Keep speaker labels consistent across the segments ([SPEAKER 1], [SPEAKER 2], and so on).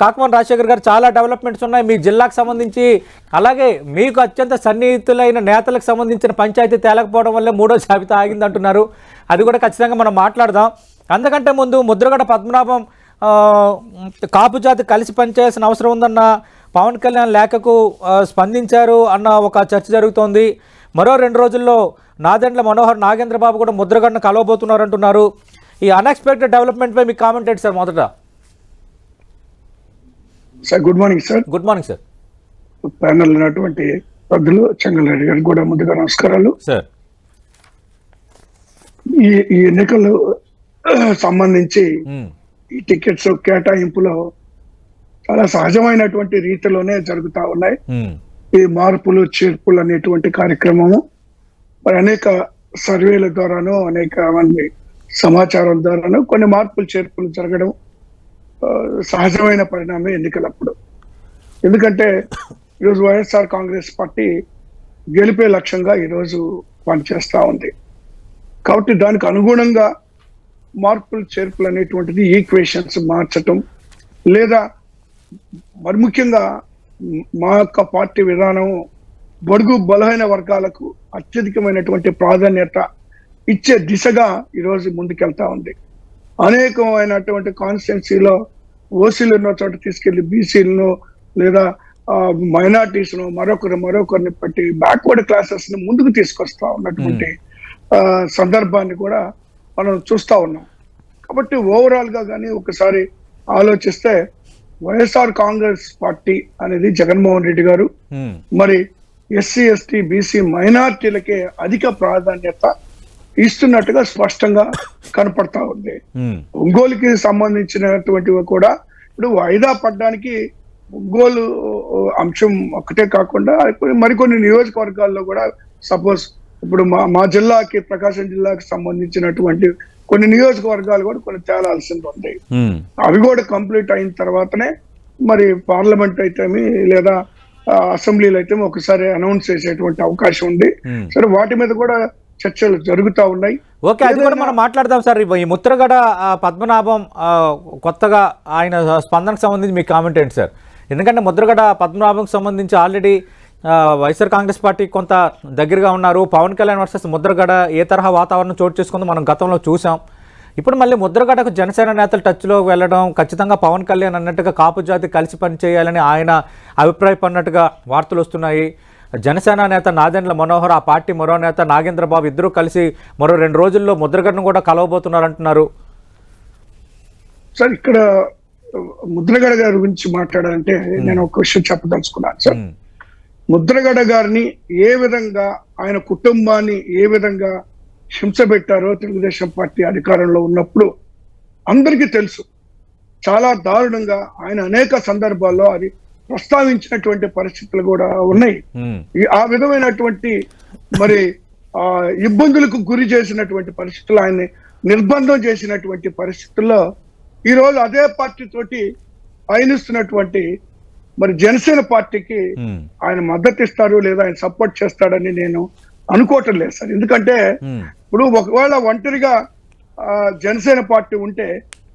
[SPEAKER 1] కాకమన్ రాజశేఖర్ గారు చాలా డెవలప్మెంట్స్ ఉన్నాయి మీ జిల్లాకు సంబంధించి. అలాగే మీకు అత్యంత సన్నిహితులైన నేతలకు సంబంధించిన పంచాయతీ తేలకపోవడం వల్లే 3వ జాబితా ఆగిందంటున్నారు. అది కూడా ఖచ్చితంగా మనం మాట్లాడదాం. అందుకంటే ముందు ముద్రగడ పద్మనాభం కాపు జాతి కలిసి పనిచేయాల్సిన అవసరం ఉందన్న పవన్ కళ్యాణ్ లేఖకు స్పందించారు అన్న ఒక చర్చ జరుగుతోంది. మరో 2 రోజుల్లో నాదెండ్ల మనోహర్ నాగేంద్రబాబు కూడా ముద్రగడను కలవబోతున్నారు అంటున్నారు. ఈ అన్ఎక్స్పెక్టెడ్ డెవలప్మెంట్ పై మీకు కామెంట్ ఏంటి సార్? మొదట
[SPEAKER 2] sir good morning sir.
[SPEAKER 1] Good morning sir.
[SPEAKER 2] Panel ఉన్నటువంటి సభ్యులు చెంగల్రెడ్డి గారికి కూడా ముందుగా నమస్కారాలు
[SPEAKER 1] సార్.
[SPEAKER 2] ఈ ఎన్నికలు సంబంధించి ఈ టికెట్స్ కేటాయింపులో చాలా సహజమైనటువంటి రీతిలోనే జరుగుతా ఉన్నాయి. ఈ మార్పులు చేర్పులు అనేటువంటి కార్యక్రమము మరి అనేక సర్వేల ద్వారాను అనేక మంది సమాచారం ద్వారాను కొన్ని మార్పులు చేర్పులు జరగడం సహజమైన పరిణామం ఎన్నికలప్పుడు. ఎందుకంటే ఈరోజు వైఎస్ఆర్ కాంగ్రెస్ పార్టీ గెలిపే లక్ష్యంగా ఈరోజు పనిచేస్తూ ఉంది. కాబట్టి దానికి అనుగుణంగా మార్పులు చేర్పులు అనేటువంటిది ఈక్వేషన్స్ మార్చటం లేదా మరి ముఖ్యంగా మా యొక్క పార్టీ విధానం బడుగు బలహీన వర్గాలకు అత్యధికమైనటువంటి ప్రాధాన్యత ఇచ్చే దిశగా ఈరోజు ముందుకెళ్తా ఉంది. అనేకమైనటువంటి కాన్స్టిట్యున్సీలో ఓసీలు ఉన్న చోట తీసుకెళ్లి బీసీలను లేదా మైనార్టీస్ను మరొకరిని పెట్టి బ్యాక్వర్డ్ క్లాసెస్ ని ముందుకు తీసుకొస్తా ఉన్నటువంటి సందర్భాన్ని కూడా మనం చూస్తా ఉన్నాం. కాబట్టి ఓవరాల్ గా కానీ ఒకసారి ఆలోచిస్తే వైఎస్ఆర్ కాంగ్రెస్ పార్టీ అనేది జగన్మోహన్ రెడ్డి గారు మరి ఎస్సీ ఎస్టీ బీసీ మైనార్టీలకే అధిక ప్రాధాన్యత ఇస్తున్నట్టుగా స్పష్టంగా కనపడతా ఉంది. ఒంగోలుకి సంబంధించినటువంటివి కూడా ఇప్పుడు వాయిదా పడ్డానికి ఒంగోలు అంశం ఒక్కటే కాకుండా మరికొన్ని నియోజకవర్గాల్లో కూడా సపోజ్ ఇప్పుడు మా జిల్లాకి ప్రకాశం జిల్లాకి సంబంధించినటువంటి కొన్ని నియోజకవర్గాలు కూడా కొన్ని తేలాల్సింది ఉంది. అవి కూడా కంప్లీట్ అయిన తర్వాతనే మరి పార్లమెంట్ అయితేమి లేదా అసెంబ్లీలో అయితే ఒకసారి అనౌన్స్ చేసేటువంటి అవకాశం ఉంది. సరే వాటి మీద కూడా చర్చలు జరుగుతూ ఉన్నాయి.
[SPEAKER 1] ఓకే, అది కూడా మనం మాట్లాడదాం సార్. ఈ ముద్రగడ పద్మనాభం కొత్తగా ఆయన స్పందనకు సంబంధించి మీ కామెంట్ ఏంటి సార్? ఎందుకంటే ముద్రగడ పద్మనాభంకి సంబంధించి ఆల్రెడీ వైఎస్ఆర్ కాంగ్రెస్ పార్టీ కొంత దగ్గరగా ఉన్నారు. పవన్ కళ్యాణ్ వర్సెస్ ముద్రగడ ఏ తరహా వాతావరణం చోటు చేసుకుందో మనం గతంలో చూసాం. ఇప్పుడు మళ్ళీ ముద్రగడకు జనసేన నేతలు టచ్లోకి వెళ్ళడం, ఖచ్చితంగా పవన్ కళ్యాణ్ అన్నట్టుగా కాపు జాతి కలిసి పనిచేయాలని ఆయన అభిప్రాయపడినట్టుగా వార్తలు వస్తున్నాయి. జనసేన నేత నాదెండ్ల మనోహర్, ఆ పార్టీ మరో నేత నాగేంద్రబాబు ఇద్దరూ కలిసి మరో 2 రోజుల్లో ముద్రగడను కూడా కలవబోతున్నారు అంటున్నారు.
[SPEAKER 2] సార్ ఇక్కడ ముద్రగడ గారి గురించి మాట్లాడాలంటే నేను ఒక విషయం చెప్పదలుచుకున్నాను సార్. ముద్రగడ గారిని ఏ విధంగా ఆయన కుటుంబాన్ని ఏ విధంగా హింస పెట్టారో తెలుగుదేశం పార్టీ అధికారంలో ఉన్నప్పుడు అందరికీ తెలుసు. చాలా దారుణంగా ఆయన అనేక సందర్భాల్లో అది ప్రస్తావించినటువంటి పరిస్థితులు కూడా ఉన్నాయి. ఆ విధమైనటువంటి మరి ఇబ్బందులకు గురి చేసినటువంటి పరిస్థితులు, ఆయన్ని నిర్బంధం చేసినటువంటి పరిస్థితుల్లో ఈ రోజు అదే పార్టీ తోటి పయనిస్తున్నటువంటి మరి జనసేన పార్టీకి ఆయన మద్దతు ఇస్తారు లేదా ఆయన సపోర్ట్ చేస్తాడని నేను అనుకోవటం లేదు సార్. ఎందుకంటే ఇప్పుడు ఒకవేళ ఒంటరిగా జనసేన పార్టీ ఉంటే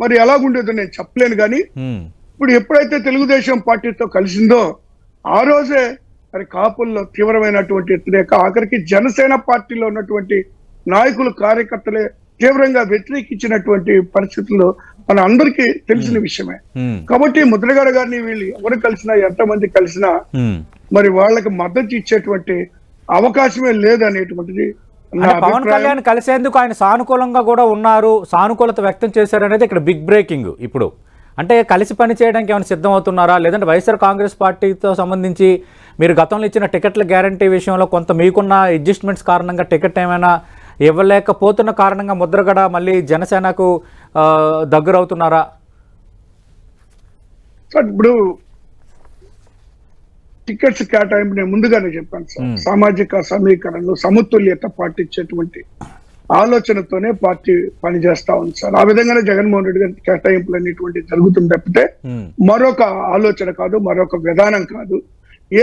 [SPEAKER 2] మరి ఎలాగుండేదో నేను చెప్పలేను. కానీ ఇప్పుడు ఎప్పుడైతే తెలుగుదేశం పార్టీతో కలిసిందో ఆ రోజే మరి కాపుల్లో తీవ్రమైనటువంటి వ్యతిరేక, ఆఖరికి జనసేన పార్టీలో ఉన్నటువంటి నాయకులు కార్యకర్తలే తీవ్రంగా వ్యతిరేకించినటువంటి పరిస్థితుల్లో మన అందరికీ తెలిసిన విషయమే. కాబట్టి ముద్రగడ గారిని వీళ్ళు ఎవరు కలిసినా ఎంతమంది కలిసినా మరి వాళ్ళకి మద్దతు ఇచ్చేటువంటి అవకాశమే లేదనేటువంటిది
[SPEAKER 1] పవన్ కళ్యాణ్ కలిసేందుకు ఆయన సానుకూలంగా కూడా ఉన్నారు, సానుకూలత వ్యక్తం చేశారు అనేది ఇక్కడ బిగ్ బ్రేకింగ్. ఇప్పుడు అంటే కలిసి పని చేయడానికి ఏమైనా సిద్ధం అవుతున్నారా, లేదంటే వైఎస్ఆర్ కాంగ్రెస్ పార్టీతో సంబంధించి మీరు గతంలో ఇచ్చిన టికెట్ల గ్యారంటీ విషయంలో కొంత మీకున్న అడ్జస్ట్మెంట్స్ కారణంగా టికెట్ ఏమైనా ఇవ్వలేకపోతున్న కారణంగా ముద్రగడ మళ్ళీ జనసేనకు దగ్గర అవుతున్నారా?
[SPEAKER 2] ఇప్పుడు టికెట్స్ కేటాయింపు నేను ముందుగానే చెప్పాను సార్. సామాజిక సమీకరణలు సమతుల్యత పాటించేటువంటి ఆలోచనతోనే పార్టీ పనిచేస్తా ఉంది సార్. ఆ విధంగానే జగన్మోహన్ రెడ్డి గారి కేటాయింపులు అనేటువంటి జరుగుతుంది తప్పితే మరొక ఆలోచన కాదు, మరొక విధానం కాదు.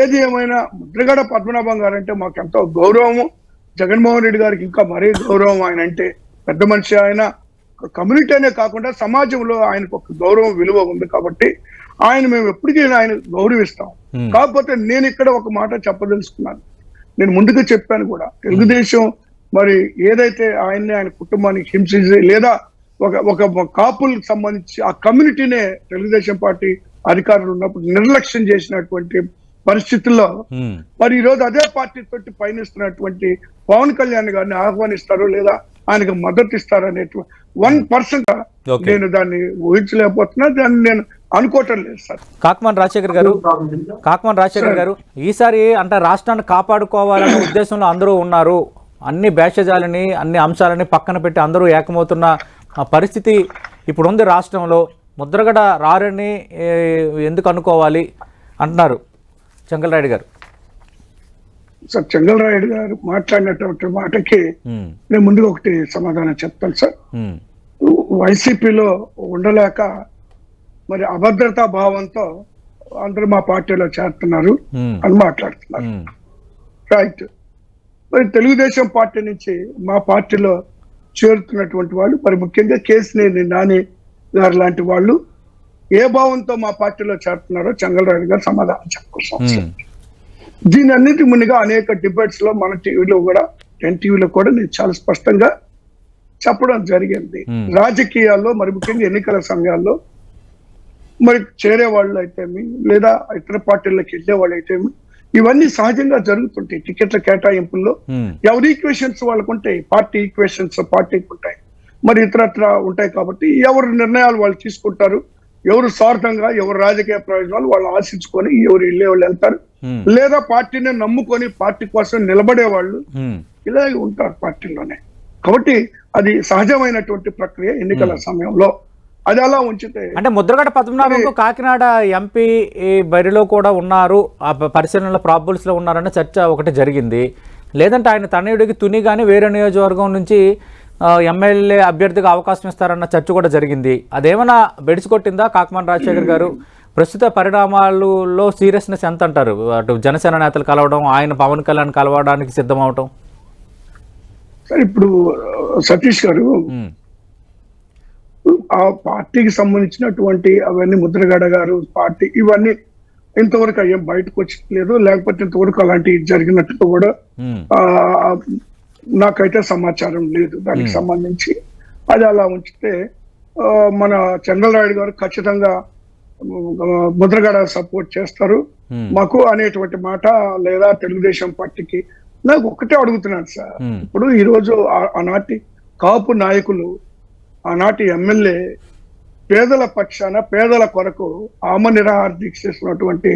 [SPEAKER 2] ఏది ఏమైనా ముద్రగడ పద్మనాభం గారు అంటే మాకు ఎంతో గౌరవము. జగన్మోహన్ రెడ్డి గారికి ఇంకా మరీ గౌరవం. ఆయన అంటే పెద్ద మనిషి. ఆయన కమ్యూనిటీ అనే కాకుండా సమాజంలో ఆయనకు ఒక గౌరవం విలువ ఉంది. కాబట్టి ఆయన మేము ఎప్పటికీ ఆయన గౌరవిస్తాం. కాకపోతే నేను ఇక్కడ ఒక మాట చెప్పదలుచుకున్నాను. నేను ముందుగా చెప్పాను కూడా, తెలుగుదేశం మరి ఏదైతే ఆయన కుటుంబానికి హింసించి లేదా ఒక కాపులకు సంబంధించి ఆ కమ్యూనిటీనే తెలుగుదేశం పార్టీ అధికారులు ఉన్నప్పుడు నిర్లక్ష్యం చేసినటువంటి పరిస్థితుల్లో మరి ఈ రోజు అదే పార్టీ తోటి పయనిస్తున్నటువంటి పవన్ కళ్యాణ్ గారిని ఆహ్వానిస్తారు లేదా ఆయనకు మద్దతు ఇస్తారు అనేటువంటి 1% నేను దాన్ని ఊహించలేకపోతున్నా, దాన్ని నేను అనుకోవటం లేదు సార్.
[SPEAKER 1] కాకమాన్ రాజశేఖర్ గారు ఈసారి అంటే రాష్ట్రాన్ని కాపాడుకోవాలనే ఉద్దేశంలో అందరూ ఉన్నారు. అన్ని భేషజాలని అన్ని అంశాలని పక్కన పెట్టి అందరూ ఏకమవుతున్న పరిస్థితి ఇప్పుడు ఉంది రాష్ట్రంలో. ముద్రగడ రారని ఎందుకు అనుకోవాలి అంటున్నారు చెంగల్రాయుడు గారు.
[SPEAKER 2] సార్, చెంగల్రాయుడు గారు మాట్లాడినటువంటి మాటకి నేను ముందుగా ఒకటి సమాధానం చెప్తాను సార్. వైసీపీలో ఉండలేక మరి అభద్రతా భావంతో అందరూ మా పార్టీలో చేరుతున్నారు అని మాట్లాడుతున్నారు. రైట్. మరి తెలుగుదేశం పార్టీ నుంచి మా పార్టీలో చేరుతున్నటువంటి వాళ్ళు మరి ముఖ్యంగా కేసినేని నాని గారు లాంటి వాళ్ళు ఏ భావంతో మా పార్టీలో చేరుతున్నారో చెంగల్రాయుడు గారు సమాధానం చెప్పాల్సి. దీని అన్నిటి ముందుగా అనేక డిబేట్స్ లో మన టీవీలో కూడా ఎన్టీవీలో కూడా నేను చాలా స్పష్టంగా చెప్పడం జరిగింది. రాజకీయాల్లో మరి ముఖ్యంగా ఎన్నికల సమయాల్లో మరి చేరే వాళ్ళు అయితేమి లేదా ఇతర పార్టీలకు వెళ్ళే వాళ్ళు అయితేమి ఇవన్నీ సహజంగా జరుగుతుంటాయి. టికెట్ల కేటాయింపుల్లో ఎవరి ఈక్వేషన్స్ వాళ్ళకు ఉంటాయి, పార్టీ ఈక్వేషన్స్ పార్టీకి ఉంటాయి, మరి ఇతరత్ర ఉంటాయి. కాబట్టి ఎవరు నిర్ణయాలు వాళ్ళు తీసుకుంటారు, ఎవరు స్వార్థంగా ఎవరు రాజకీయ ప్రయోజనాలు వాళ్ళు ఆశించుకొని ఎవరు వెళ్ళే వాళ్ళు వెళ్తారు, లేదా పార్టీని నమ్ముకొని పార్టీ కోసం నిలబడే వాళ్ళు ఇలాగే ఉంటారు పార్టీలోనే. కాబట్టి అది సహజమైనటువంటి ప్రక్రియ ఎన్నికల సమయంలో. అది అలా ఉంచితే
[SPEAKER 1] అంటే ముద్రగడ పద్మనాభంకు కాకినాడ ఎంపీ బరిలో కూడా ఉన్నారు, ఆ పరిశీలనలో ప్రాబుల్స్ లో ఉన్నారన్న చర్చ ఒకటి జరిగింది. లేదంటే ఆయన తనయుడికి తుని కానీ వేరే నియోజకవర్గం నుంచి ఎమ్మెల్యే అభ్యర్థిగా అవకాశం ఇస్తారన్న చర్చ కూడా జరిగింది. అదేమైనా బెడిసికొట్టిందా కాకమాన్ రాజశేఖర్ గారు? ప్రస్తుత పరిణామాలలో సీరియస్నెస్ ఎంత అంటారు? అటు జనసేన నేతలు కలవడం, ఆయన పవన్ కళ్యాణ్ కలవడానికి సిద్ధమవటం.
[SPEAKER 2] ఇప్పుడు సతీష్ గారు ఆ పార్టీకి సంబంధించినటువంటి అవన్నీ ముద్రగడ గారు పార్టీ ఇవన్నీ ఇంతవరకు అయ్యేం బయటకు వచ్చలేదు, లేకపోతే ఇంతవరకు అలాంటి జరిగినట్టు కూడా నాకైతే సమాచారం లేదు దానికి సంబంధించి. అది అలా ఉంచితే మన చెంగల్రాయుడు గారు ఖచ్చితంగా ముద్రగడ సపోర్ట్ చేస్తారు మాకు అనేటువంటి మాట, లేదా తెలుగుదేశం పార్టీకి. నాకు ఒకటే అడుగుతున్నాను సార్, ఇప్పుడు ఈరోజు ఆనాటి కాపు నాయకులు, ఆనాటి ఎమ్మెల్యే పేదల పక్షాన పేదల కొరకు ఆమ నిరాహార దీక్ష చేసినటువంటి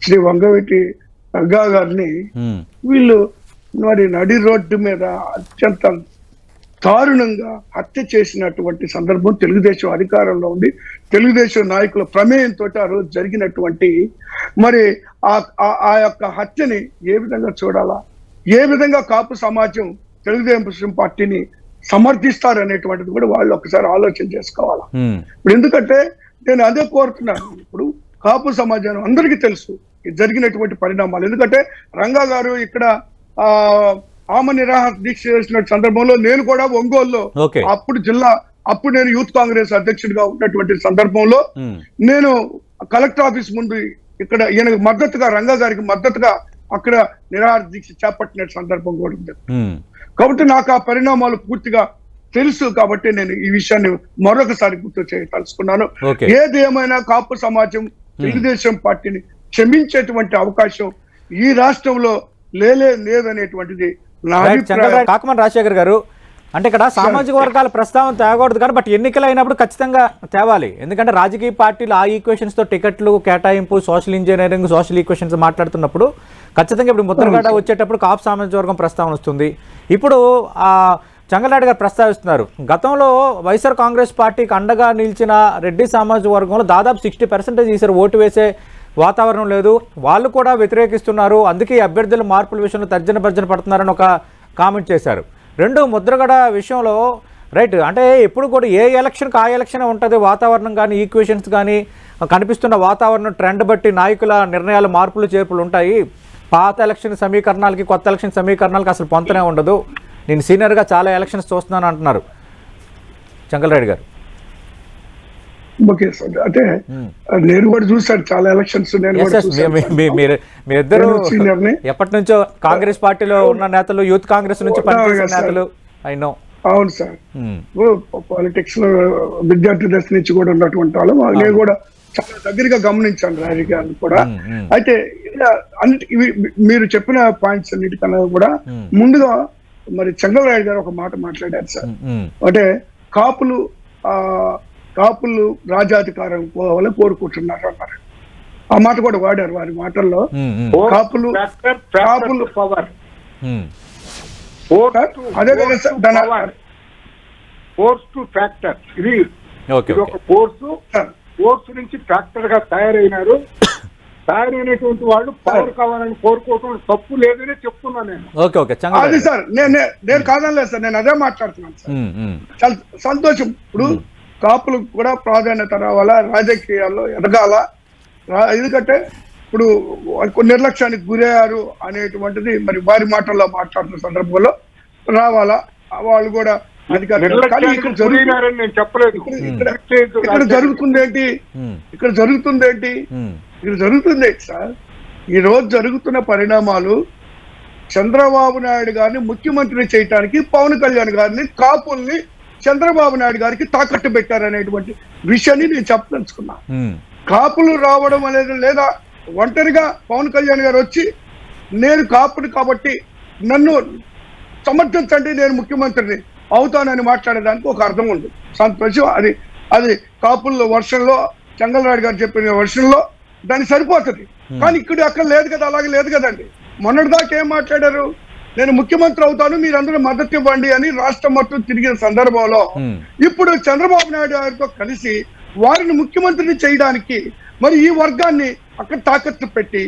[SPEAKER 2] శ్రీ వంగవీటి రంగా గారిని వీళ్ళు మరి నడి రోడ్డు మీద అత్యంత దారుణంగా హత్య చేసినటువంటి సందర్భం తెలుగుదేశం అధికారంలో ఉంది. తెలుగుదేశం నాయకుల ప్రమేయంతో ఆ రోజు జరిగినటువంటి మరి ఆ యొక్క హత్యని ఏ విధంగా చూడాలా, ఏ విధంగా కాపు సమాజం తెలుగుదేశం పార్టీని సమర్థిస్తారు అనేటువంటిది కూడా వాళ్ళు ఒకసారి ఆలోచన చేసుకోవాలా. ఇప్పుడు ఎందుకంటే నేను అదే కోరుతున్నాను, ఇప్పుడు కాపు సమాజం అందరికీ తెలుసు జరిగినటువంటి పరిణామాలు. ఎందుకంటే రంగా గారు ఇక్కడ ఆమ నిరాహార దీక్ష చేసిన సందర్భంలో నేను కూడా ఒంగోలులో అప్పుడు నేను యూత్ కాంగ్రెస్ అధ్యక్షుడిగా ఉన్నటువంటి సందర్భంలో నేను కలెక్టర్ ఆఫీస్ ముందు ఇక్కడ ఈయనకు మద్దతుగా రంగా గారికి మద్దతుగా అక్కడ నిరాహార దీక్ష చేపట్టిన సందర్భం కూడా ఉంది. కాబట్టి నాకు ఆ పరిణామాలు పూర్తిగా తెలుసు. కాబట్టి నేను ఈ విషయాన్ని మరొకసారి గుర్తు చేయదలుచుకున్నాను. ఏది ఏమైనా కాపు సమాజం తెలుగుదేశం పార్టీని క్షమించేటువంటి అవకాశం ఈ రాష్ట్రంలో లేదనేటువంటిది నా అభిప్రాయం.
[SPEAKER 1] కాకమాన్ రాజశేఖర్ గారు, అంటే ఇక్కడ సామాజిక వర్గాల ప్రస్తావన తేకూడదు కానీ బట్ ఎన్నికలు అయినప్పుడు ఖచ్చితంగా తేవాలి. ఎందుకంటే రాజకీయ పార్టీలు ఆ ఈక్వేషన్స్తో టికెట్లు కేటాయింపు, సోషల్ ఇంజనీరింగ్, సోషల్ ఈక్వేషన్స్ మాట్లాడుతున్నప్పుడు ఖచ్చితంగా ఇప్పుడు ముద్రగడ వచ్చేటప్పుడు కాపు సామాజిక వర్గం ప్రస్తావన వస్తుంది. ఇప్పుడు చెంగల్రాయుడు గారు ప్రస్తావిస్తున్నారు, గతంలో వైఎస్ఆర్ కాంగ్రెస్ పార్టీకి అండగా నిలిచిన రెడ్డి సామాజిక వర్గంలో దాదాపు 60% ఈసారి ఓటు వేసే వాతావరణం లేదు, వాళ్ళు కూడా వ్యతిరేకిస్తున్నారు, అందుకే అభ్యర్థుల మార్పుల విషయంలో తర్జన భర్జన పడుతున్నారని ఒక కామెంట్ చేశారు. రెండు ముద్రగడ విషయంలో రైట్, అంటే ఎప్పుడు కూడా ఏ ఎలక్షన్కి ఆ ఎలక్షన్ ఉంటుంది, వాతావరణం కానీ ఈక్వేషన్స్ కానీ కనిపిస్తున్న వాతావరణం ట్రెండ్ బట్టి నాయకుల నిర్ణయాలు మార్పులు చేర్పులు ఉంటాయి. పాత ఎలక్షన్ సమీకరణాలకి కొత్త ఎలక్షన్ సమీకరణాలకి అసలు పొంతనే ఉండదు. నేను సీనియర్గా చాలా ఎలక్షన్స్ చూస్తున్నాను అంటున్నారు చెంగల్రాయుడు గారు.
[SPEAKER 2] Okay sir. అంటే నేను కూడా చూసాను చాలా ఎలక్షన్స్, నేను కూడా చూసాను.
[SPEAKER 1] మీరిద్దరు
[SPEAKER 2] నేను senior ని.
[SPEAKER 1] ఎప్పటి నుంచో కాంగ్రెస్ పార్టీలో ఉన్న నేతలు, యూత్ కాంగ్రెస్ నుంచి పనిచేసిన నేతలు. అయినో
[SPEAKER 2] అవును సార్. పాలిటిక్స్ లో విద్యార్థి దశ నుంచి కూడా ఉన్నటువంటి వాళ్ళు, నేను కూడా చాలా దగ్గరగా గమనించాను రాజకీయాలను కూడా. అయితే ఇలా మీరు చెప్పిన పాయింట్స్ అన్నిటికన్నా కూడా ముందుగా మరి చంద్రబాబు గారు ఒక మాట మాట్లాడారు సార్. అంటే కాపులు రాజాధికారం పోవాలని కోరుకుంటున్నారు అన్నారు. ఆ మాట కూడా వాడారు వారి మాటల్లో. కాపులు
[SPEAKER 3] పవర్
[SPEAKER 2] అదే కదా సార్,
[SPEAKER 3] ఫోర్స్ టు ఫ్యాక్టర్. ఇది ఒక ఫోర్స్ నుంచి ఫ్యాక్టర్ గా తయారైనారు. తయారైనటువంటి వాళ్ళు పవర్ కావాలని కోరుకోవటం తప్పు లేదని చెప్తున్నాను నేను.
[SPEAKER 2] అది సార్ నేను కాదనలేదు సార్, నేను అదే మాట్లాడుతున్నాను సార్. చాలా సంతోషం. ఇప్పుడు కాపులు కూడా ప్రాధాన్యత రావాలా, రాజకీయాల్లో ఎదగాల. ఎందుకంటే ఇప్పుడు నిర్లక్ష్యానికి గురయ్యారు అనేటువంటిది మరి వారి మాటల్లో మాట్లాడుతున్న సందర్భంలో రావాలా, వాళ్ళు కూడా
[SPEAKER 3] నేను చెప్పలేదు.
[SPEAKER 2] ఇక్కడ జరుగుతుంది సార్. ఈ రోజు జరుగుతున్న పరిణామాలు చంద్రబాబు నాయుడు గారిని ముఖ్యమంత్రి చేయడానికి పవన్ కళ్యాణ్ గారిని, కాపుల్ని చంద్రబాబు నాయుడు గారికి తాకట్టు పెట్టారనేటువంటి విషయాన్ని నేను చెప్పదలుచుకున్నా. కాపులు రావడం అనేది లేదా ఒంటరిగా పవన్ కళ్యాణ్ గారు వచ్చి నేను కాపుని కాబట్టి నన్ను సమర్థించండి, నేను ముఖ్యమంత్రిని అవుతానని మాట్లాడేదానికి ఒక అర్థం ఉంది. సంతోషం. అది కాపుల్లో వర్షంలో చంద్రబాబు గారు చెప్పిన వర్షంలో దానికి సరిపోతుంది. కానీ ఇక్కడ అక్కడ లేదు కదా, అలాగే లేదు కదండి. మొన్నటిదాకా ఏం మాట్లాడారు, నేను ముఖ్యమంత్రి అవుతాను, మీరందరూ మద్దతు ఇవ్వండి అని రాష్ట్రం మొత్తం తిరిగిన సందర్భంలో ఇప్పుడు చంద్రబాబు నాయుడు గారితో కలిసి వారిని ముఖ్యమంత్రిని చేయడానికి మరి ఈ వర్గాన్ని అక్కడ తాకట్టు పెట్టి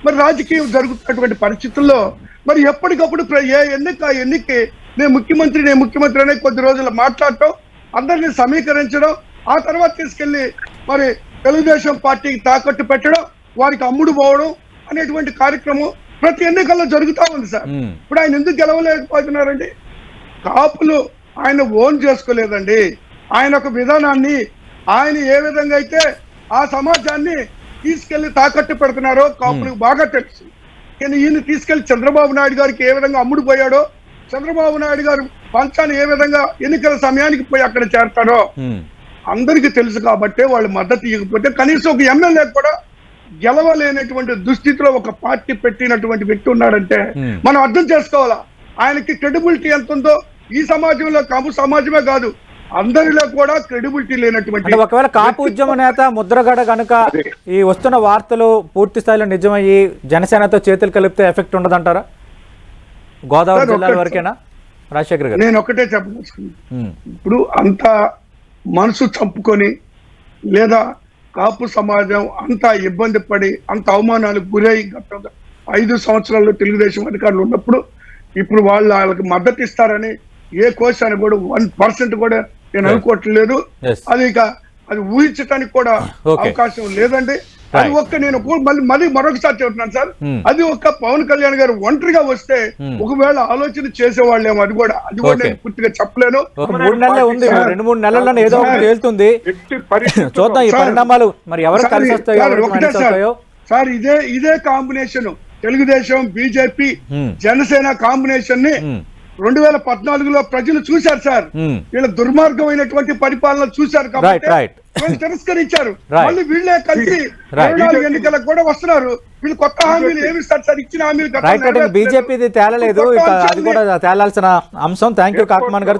[SPEAKER 2] మరి రాజకీయం జరుగుతున్నటువంటి పరిస్థితుల్లో మరి ఎప్పటికప్పుడు ఏ ఎన్నిక నేను ముఖ్యమంత్రి అనే కొద్ది రోజులు మాట్లాడటం, అందరినీ సమీకరించడం, ఆ తర్వాత తీసుకెళ్లి మరి తెలుగుదేశం పార్టీకి తాకట్టు పెట్టడం, వారికి అమ్ముడు పోవడం అనేటువంటి కార్యక్రమం ప్రతి ఎన్నికల్లో జరుగుతూ ఉంది సార్. ఇప్పుడు ఆయన ఎందుకు గెలవలేకపోతున్నారండి? కాపులు ఆయన ఓన్ చేసుకోలేదండి. ఆయన ఒక విధానాన్ని ఆయన ఏ విధంగా అయితే ఆ సమాజాన్ని తీసుకెళ్లి తాకట్టు పెడుతున్నారో కాపులకు బాగా తెలుసు. కానీ ఈయన తీసుకెళ్లి చంద్రబాబు నాయుడు గారికి ఏ విధంగా అమ్ముడు పోయాడో, చంద్రబాబు నాయుడు గారు పంచాన్ని ఏ విధంగా ఎన్నికల సమయానికి పోయి అక్కడ చేరతారో అందరికీ తెలుసు. కాబట్టి వాళ్ళు మద్దతు ఇవ్వకపోతే కనీసం ఒక ఎమ్మెల్యే కూడా గెలవలేనటువంటి దుస్థితిలో ఒక పార్టీ పెట్టినటువంటి వ్యక్తి ఉన్నాడంటే మనం అర్థం చేసుకోవాలా ఆయనకి క్రెడిబిలిటీ ఎంత ఉందో. ఈ సమాజంలో కాపు సమాజమే కాదు, అందరిలో కూడా క్రెడిబిలిటీ లేనటువంటి.
[SPEAKER 1] ఒకవేళ కాపు ఉద్యమ నేత ముద్రగడ కనుక ఈ వస్తున్న వార్తలు పూర్తి స్థాయిలో నిజమయ్యి జనసేనతో చేతులు కలిపితే ఎఫెక్ట్ ఉండదంటారా? గోదావరి జిల్లాల వరకేనా రాజశేఖర్ గారు?
[SPEAKER 2] నేను ఒకటే చెప్పదలుచుకున్నాను. ఇప్పుడు అంత మనసు చంపుకొని లేదా కాపు సమాజం అంత ఇబ్బంది పడి అంత అవమానాలకు గురై గత 5 సంవత్సరాల్లో తెలుగుదేశం అధికారులు ఉన్నప్పుడు ఇప్పుడు వాళ్ళకి మద్దతు ఇస్తారని ఏ కోశాన్ని కూడా 1% కూడా నేను అనుకోవట్లేదు. అది ఊహించడానికి కూడా అవకాశం లేదండి. అది ఒక్క నేను మళ్ళీ మరొకసారి చెప్తున్నాను సార్, అది ఒక్క పవన్ కళ్యాణ్ గారు ఒంటరిగా వస్తే ఒకవేళ ఆలోచన చేసేవాళ్ళేమో. అది కూడా నేను పూర్తిగా చెప్పలేను.
[SPEAKER 1] 3 నెలలే ఉంది, 2-3 నెలల్లో ఏదో ఒకటి తేలుతుంది. చూద్దాం ఈ పరిణామాలు మరి ఎవరు కలిసి వస్తాయో.
[SPEAKER 2] సార్ ఇదే combination Telugu Desam, BJP, Janasena combination ని 2014లో ప్రజలు చూశారు సార్. వీళ్ళ దుర్మార్గమైనటువంటి పరిపాలన చూశారు కాబట్టి వీళ్ళు తిరస్కరించారు. మళ్ళీ వీళ్ళే కలిసి 24 ఎన్నికలకు కూడా వస్తున్నారు. వీళ్ళు కొత్త హామీలు ఏమి ఇస్తారు సార్? ఇచ్చిన హామీలు
[SPEAKER 1] బీజేపీ తేలలేదు, అది కూడా తేలాల్సిన అంశం. థ్యాంక్ యూ కాకమాన్ గారు.